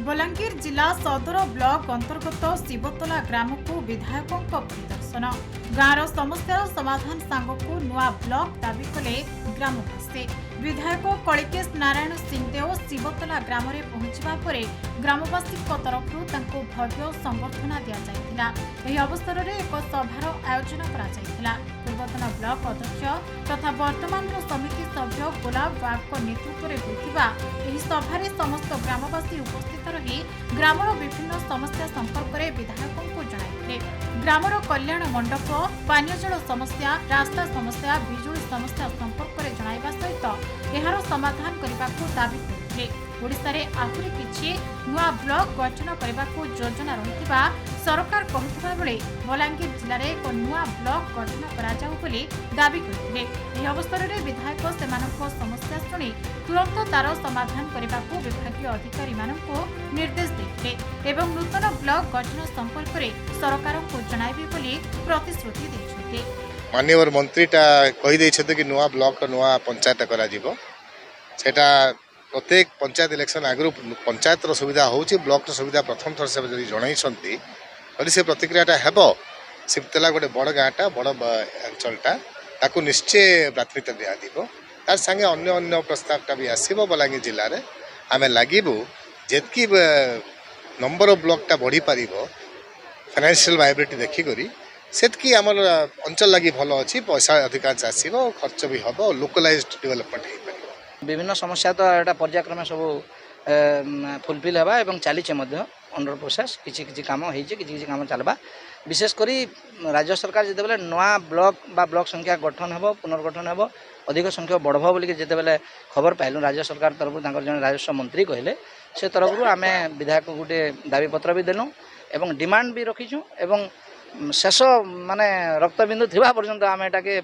बलांगीर जिला सदर ब्लॉक अंतर्गत शिवतला ग्राम को विधायकों परिदर्शन गाँवर समस्या समाधान सांगक नुआ ब्लॉक दाबी कले ग्रामवासी विधायक कलिकेश नारायण सिंहदेव शिवतला ग्राम में पहुंचवा पर ग्रामवासी तरफ भव्य संबर्धना दि जाइथिला। एही अवसर में एक सभार आयोजन करा जाइथिला। पूर्वतन ब्लॉक अध्यक्ष तथा वर्तमान समिति सभ्य गुलाब बाग नेतृत्व में होइथिबा एही सभारे समस्त ग्रामवासी उपस्थित रही ग्रामर विभिन्न समस्या संपर्क में विधायकों को जणाइथिले। ग्रामर कल्याण मंडप पानीय जल समस्या रास्ता समस्या बिजुली समस्या संपर्क में जणाइबा सहित एहार समाधान करने को दाबी करथिले। ओडिशा रे आहुरी किछि नुआ ब्लॉक गठन करने को योजना रहिथिबा सरकार कहथिबा बेले बलांगीर जिले में एक नुआ ब्लॉक गठन करा जाउ बोली दाबी करथिले। एही अवसर में विधायक सेमानक समस्या सुनी तुरंत तार समाधान करने को विभागीय अधिकारी मानक निर्देश देथिले एवं नूतन ब्लॉक गठन संपर्क में सरकार को जणाइबे बोली प्रतिश्रुति दैछथि। माननीय मंत्रीटा कही देइछथि कि नुआ ब्लॉक नुआ पंचायत करा जिवो सेटा प्रत्येक पंचायत इलेक्शन आगु पंचायत सुविधा होउछि ब्लॉक सुविधा प्रथम थर से जदि जणाइछन्ति तरी से प्रतिक्रियाटा हेबो। शिवतला गोटे बड़ गाँटा बड़ अंचलटा ताकू निश्चय प्राथमिकता दिया दिबो। तार संगे अन्य अन्य प्रस्तावटा भी आसीबो बलांगीर जिल्ला रे आमे लागिबो जेतकी नंबर ऑफ ब्लॉकटा बढ़ी पारिबो फाइनेंशियल वायबिलिटी देखि करी सेतकी हमर अंचल लागि भलो अछि पैसा अधिकांश आसीबो खर्च भी हबो लोकलाइज्ड डेवलपमेंट हे पारिबो। विभिन्न समस्या तो एटा पर्यायक्रमे सब फुलफिल हेबा एवं चली अंडर प्रोसेस किछि काम होइछे किछि काम चलबा। विशेष करी राज्य सरकार जेतेबेले नवा ब्लॉक बा ब्लॉक संख्या गठन हेबो पुनर्गठन हेबो अधिक संख्या बढ़बो बोली जेतेबेले खबर पाइलु राज्य सरकार तरफ तांकर जन राजस्व मंत्री कहले से तरफ आमे विधायक गुटे दाबी पत्र भी देलु एवं डिमांड भी रखिछु एवं शेष माने रक्तबिंदु थिबा पर्यंत आमे एटाके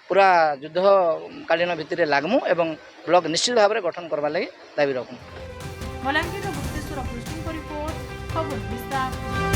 पूरा युद्धकालीन भित्तिरे लागमु एवं ब्लॉक निश्चित भाव में गठन करबा लागि दाबी रखमु। बलांगीर गुप्तेश्वर रिपोर्ट खबर विस्तार।